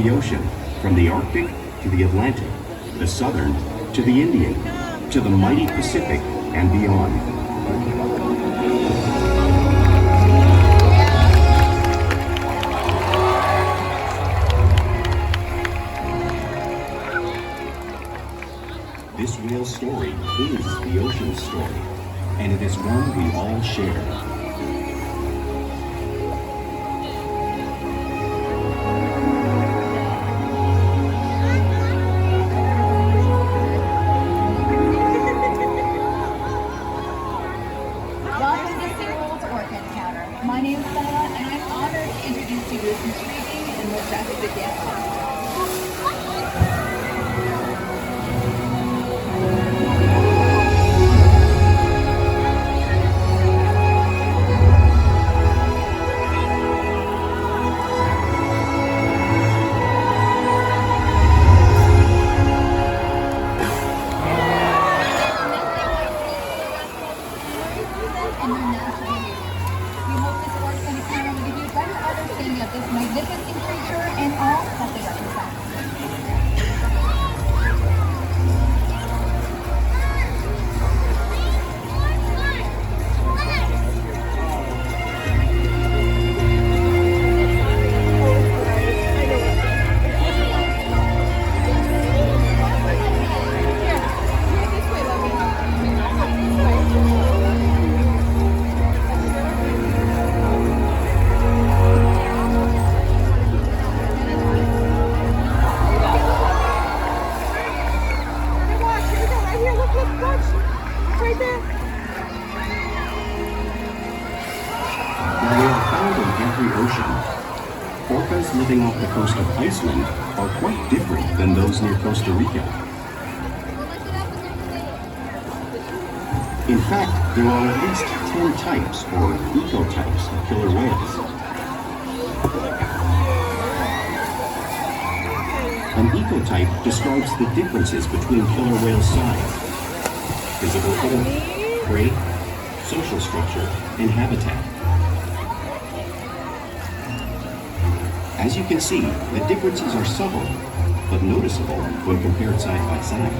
the ocean, from the Arctic to the Atlantic, the Southern to the Indian, to the mighty Pacific and beyond. This whale story is the ocean's story, and it is one we all share. Welcome to SeaWorld's Orca Encounter. My name is Kalia, and I'm honored to introduce you to this intriguing and majestic animal. This magnificent creature and all that they represent. Orcas living off the coast of Iceland are quite different than those near Costa Rica. In fact, there are at least 10 types, or ecotypes, of killer whales. An ecotype describes the differences between killer whale size, physical form, prey, social structure, and habitat. As you can see, the differences are subtle, but noticeable when compared side by side.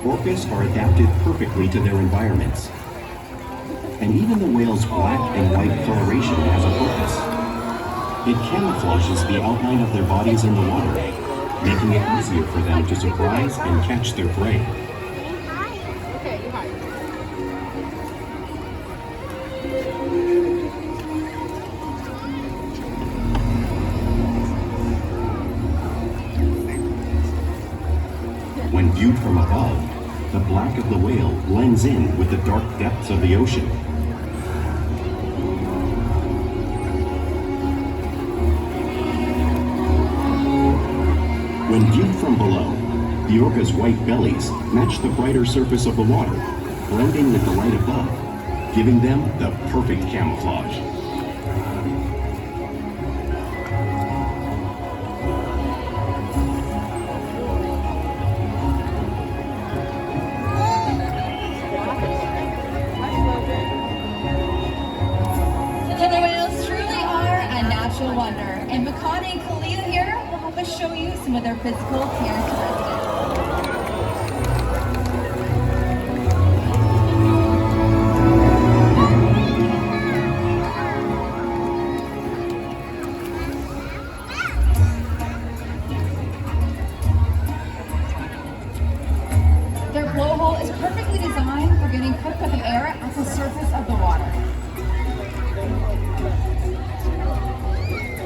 Orcas are adapted perfectly to their environments. And even the whale's black and white coloration has a purpose. It camouflages the outline of their bodies in the water, making it easier for them to surprise and catch their prey. When viewed from above, the black of the whale blends in with the dark depths of the ocean. When viewed from below, the orca's white bellies match the brighter surface of the water, blending with the light above, giving them the perfect camouflage. Wonder, and Makani and Kalia here will help us show you some of their physical characteristics. Their blowhole is perfectly designed for getting quick enough air at the surface of the water.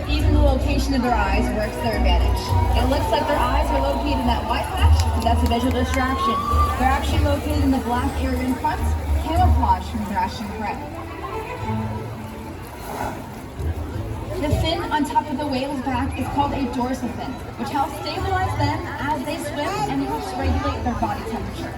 Even the location of their eyes works to their advantage. It looks like their eyes are located in that white patch, but that's a visual distraction. They're actually located in the black area in front, camouflage from thrashing prey. The fin on top of the whale's back is called a dorsal fin, which helps stabilize them as they swim and helps regulate their body temperature.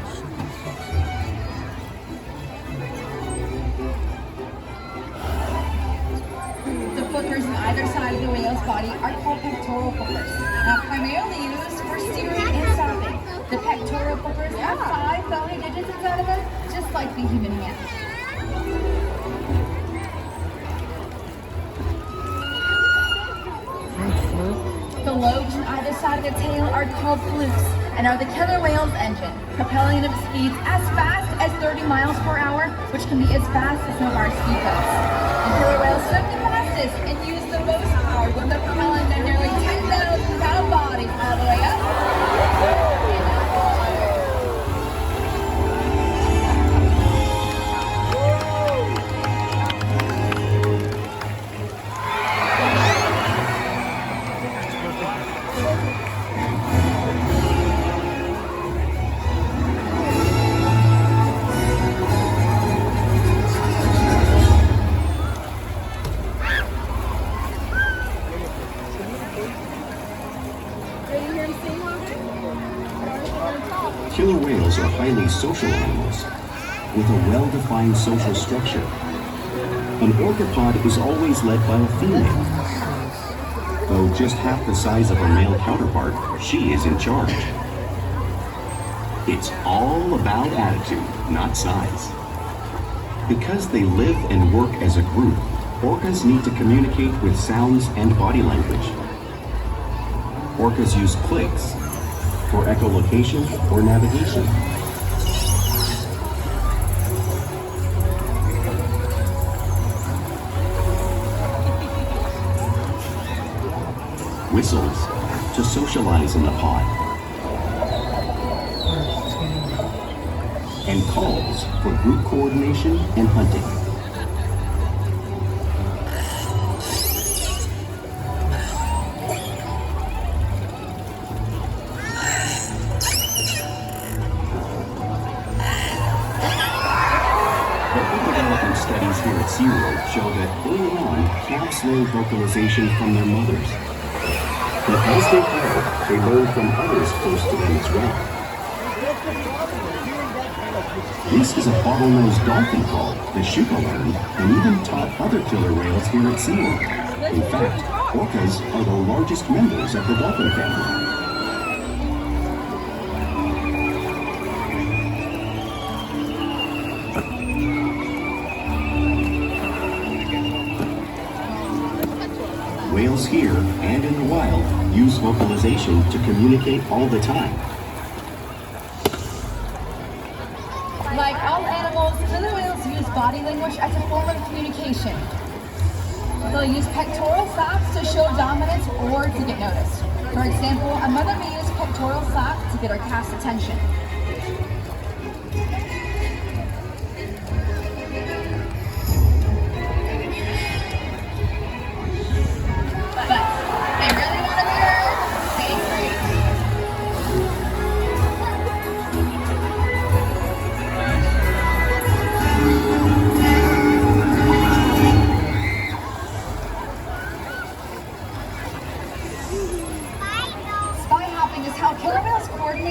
Hookers on either side of the whale's body are called pectoral hookers, now primarily used for steering and stopping. The pectoral hookers have 5 bony digits inside of them, just like the human hand. lobes on either side of the tail are called flukes and are the killer whale's engine, propelling them at speeds as fast as 30 miles per hour, which can be as fast as some of our speedboats. And killer whales swim the fastest and use the most power with them propelling their nearly 10,000-pound bodies all the way up. Killer whales are highly social animals with a well-defined social structure. An orcapod is always led by a female. Though just half the size of her male counterpart, she is in charge. It's all about attitude, not size. Because they live and work as a group, orcas need to communicate with sounds and body language. Orcas use clicks for echolocation or navigation. Whistles to socialize in the pod. And calls for group coordination and hunting. Studies here at SeaWorld show that early on, calves learn vocalization from their mothers. But as they grow, they learn from others close to them as well. This is a bottlenose dolphin call that Shuka learned and even taught other killer whales here at SeaWorld. In fact, orcas are the largest members of the dolphin family. Whales here and in the wild use vocalization to communicate all the time. Like all animals, killer whales use body language as a form of communication. They'll use pectoral flaps to show dominance or to get noticed. For example, a mother may use pectoral flap to get her calf's attention.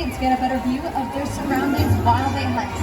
To get a better view of their surroundings while they hunt.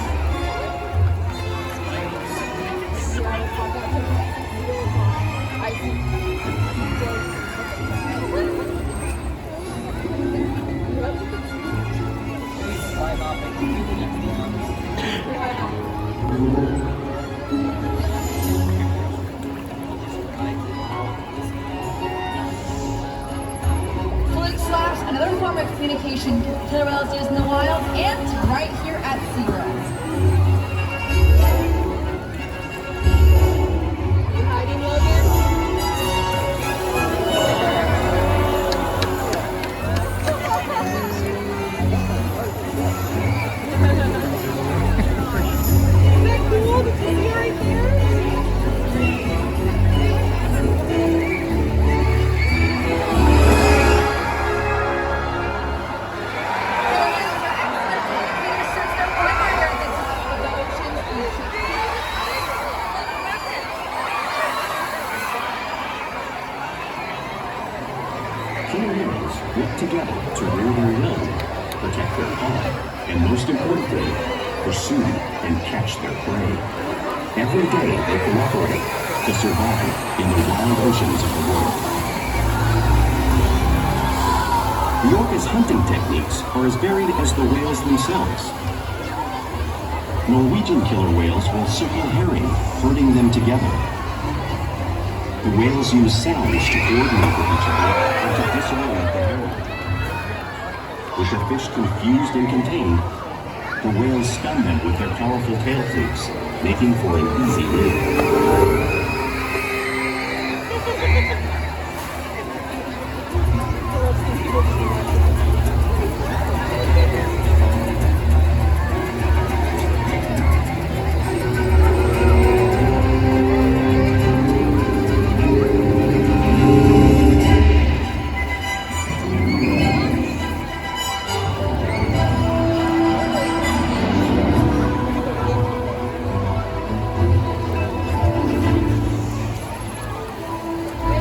Another form of communication killer whales use in the wild and right here at SeaWorld. You hiding, Logan? Isn't that cool? The kitty right there? Work together to rear their young, protect their pod, and most importantly, pursue and catch their prey. Every day they cooperate to survive in the wild oceans of the world. The orca's hunting techniques are as varied as the whales themselves. Norwegian killer whales will circle herring, herding them together. The whales use sounds to coordinate with each other and to disorient the herring. With the fish confused and contained, the whales stun them with their powerful tail flukes, making for an easy meal.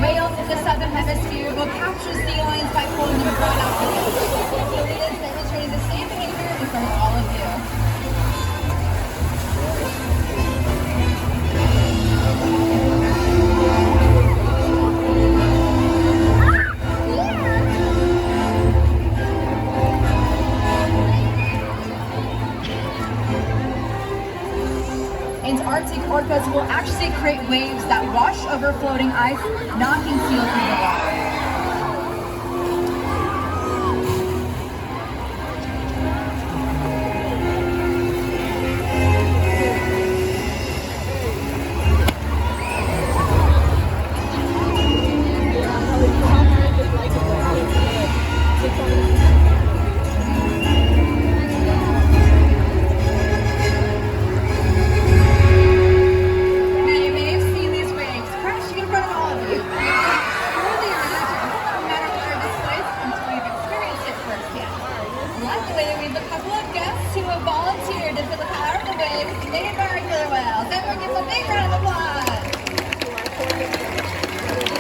Whales in the southern hemisphere will capture sea lions by pulling them right out the ocean. Orcas demonstrating the same behavior in front of all of you. Antarctic orcas will actually create waves that wash over floating ice, knocking seals into the water. Now you may have seen these waves crashing in front of all of you. Truly imagine no matter where this place until you've experienced it firsthand. Luckily, we have a couple of guests who have volunteered to feel the power of the waves made by our killer whales. Everyone give them a big round of applause.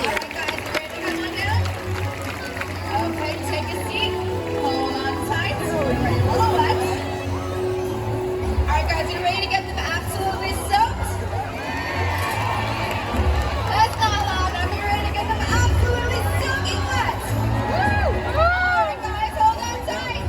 Alright guys, you ready to come on down? Okay, take a seat. Hold on tight. We're ready to blow it. Alright guys, you ready to get them absolutely soaked? That's not loud enough. You ready to get them absolutely soaking wet? Alright guys, hold on tight.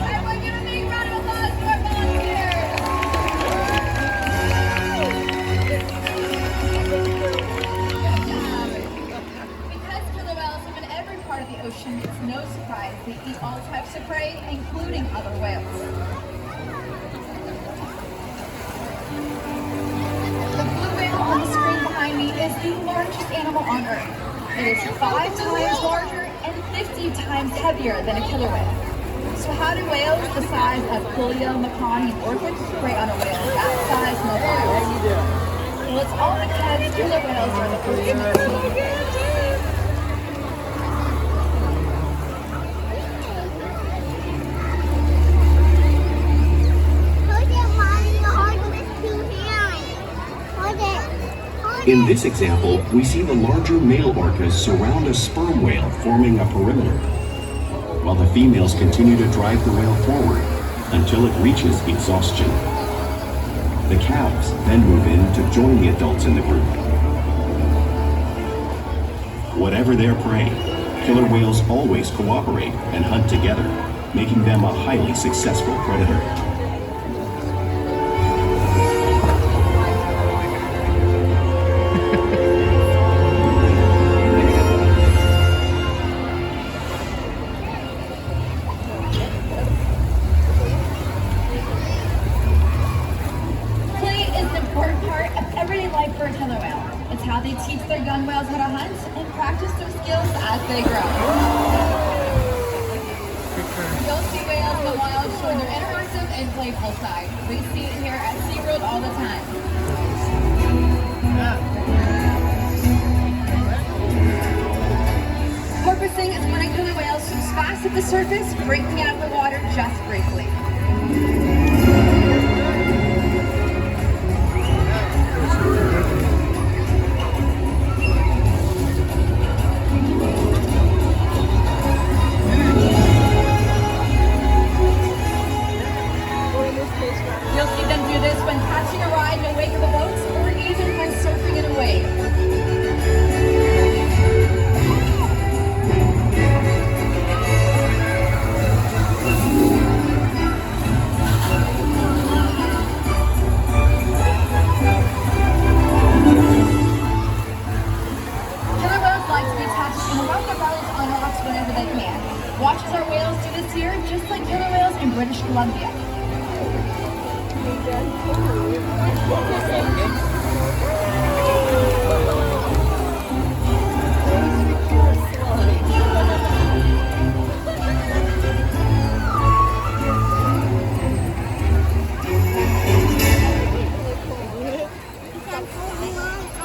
Everyone give a big round of applause to our volunteers. Because killer whales live in every part of the ocean, it's no surprise they eat all types of prey, including other whales. The blue whale on the screen behind me is the largest animal on Earth. It is 5 times larger and 50 times heavier than a killer whale. So how do whales the size of Kalia, Makani, and Orcid prey on a whale that size mobiles? Well, it's all because killer whales are the ultimate team. In this example, we see the larger male orcas surround a sperm whale, forming a perimeter, while the females continue to drive the whale forward until it reaches exhaustion. The calves then move in to join the adults in the group. Whatever their prey, killer whales always cooperate and hunt together, making them a highly successful predator. Play is an important part of everyday life for a killer whale. It's how they teach their young whales how to hunt and practice their skills as they grow. You'll see whales in the wild showing their interactive and playful side. We see it here at SeaWorld all the time. Porpoising is when a killer whale swims fast at the surface, breaking out of the water just briefly. You'll see them do this when catching a ride in the wake of a boat or even when surfing in a wave. like to be touched and rub their bellies on rocks whenever they can. Watch as our whales do this here, just like killer whales in British Columbia.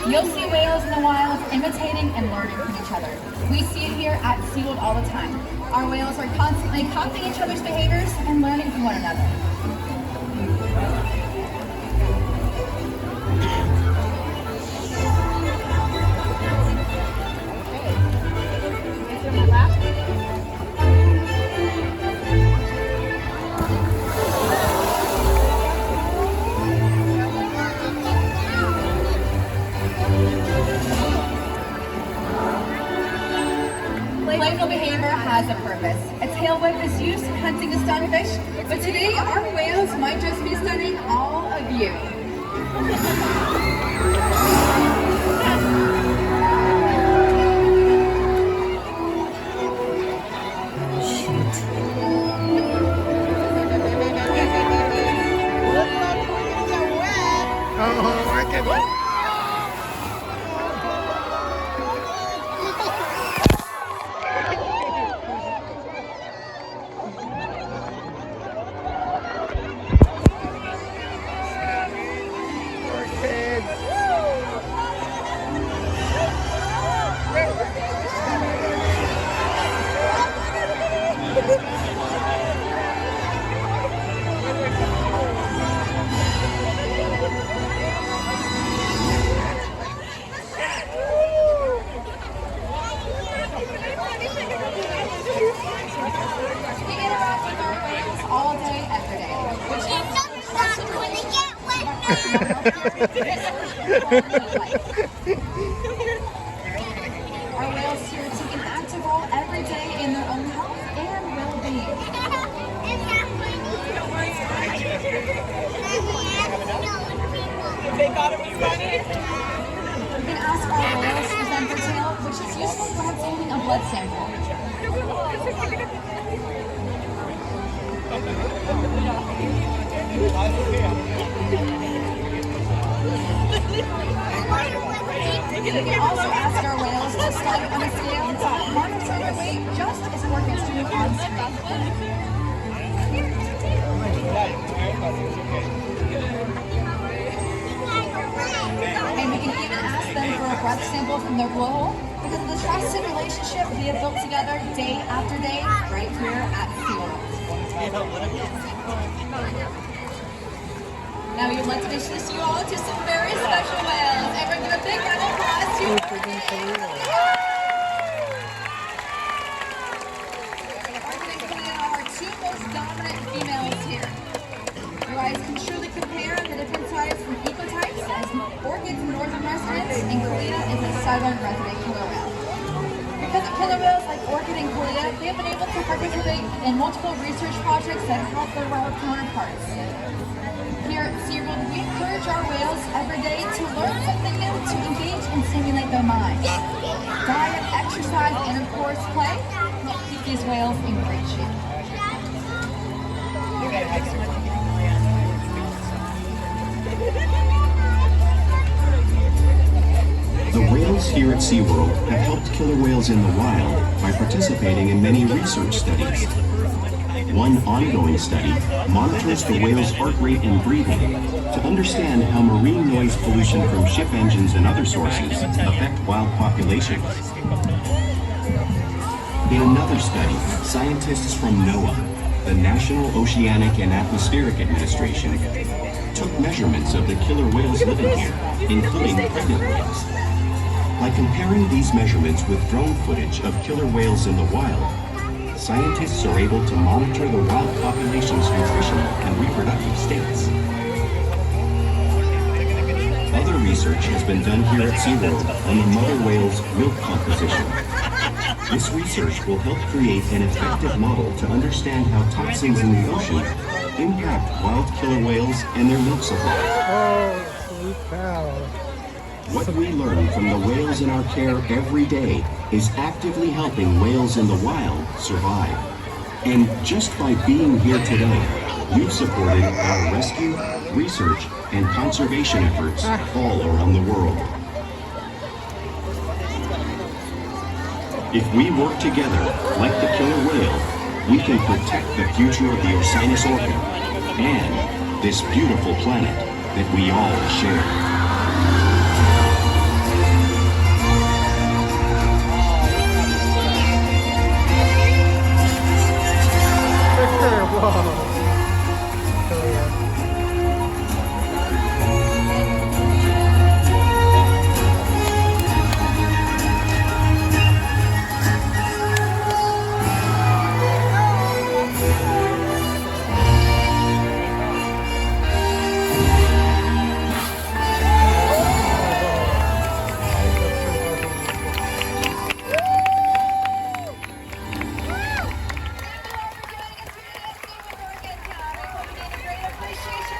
You'll see whales in the wild imitating and learning from each other. We see it here at SeaWorld all the time. Our whales are constantly copying each other's behaviors and learning from one another. Playful behavior has a purpose. A tail whip is used in hunting to stun fish, but today our whales might just be stunning all of you. All day, every day. Which is our whales here take an active role every day in their own health and well-being. They thought it was funny. We can ask our whales to present their tail, which is useful for obtaining a blood sample. We can also ask our whales to stand on a scale to monitor their weight, just as Orcas do on screen. And we can even ask them for a breath sample from their blowhole because of the trusted relationship we have built together day after day right here at SeaWorld. Now we would like to introduce you all to some very special whales. Everyone give a big round of applause to Orchid and Kalia are our two most dominant females here. You guys can truly compare the different types from ecotypes as Orchid's northern residents and Kalia is a southern resident killer whale. Because of killer whales like Orchid and Kalia, they have been able to participate in multiple research projects that help their whale counterparts. Here at SeaWorld, we encourage our whales every day to learn something new, to engage and stimulate their minds. Diet, exercise, and of course play help keep these whales in great shape. The whales here at SeaWorld have helped killer whales in the wild by participating in many research studies. One ongoing study monitors the whale's heart rate and breathing to understand how marine noise pollution from ship engines and other sources affect wild populations. In another study, scientists from NOAA, the National Oceanic and Atmospheric Administration, took measurements of the killer whales living here, including pregnant whales. By comparing these measurements with drone footage of killer whales in the wild, scientists are able to monitor the wild population's nutritional and reproductive states. Other research has been done here at SeaWorld on the mother whale's milk composition. This research will help create an effective model to understand how toxins in the ocean impact wild killer whales and their milk supply. Oh, sweet cow. What we learn from the whales in our care every day is actively helping whales in the wild survive. And just by being here today, you've supported our rescue, research, and conservation efforts all around the world. If we work together, like the killer whale, we can protect the future of the Orcinus orca and this beautiful planet that we all share.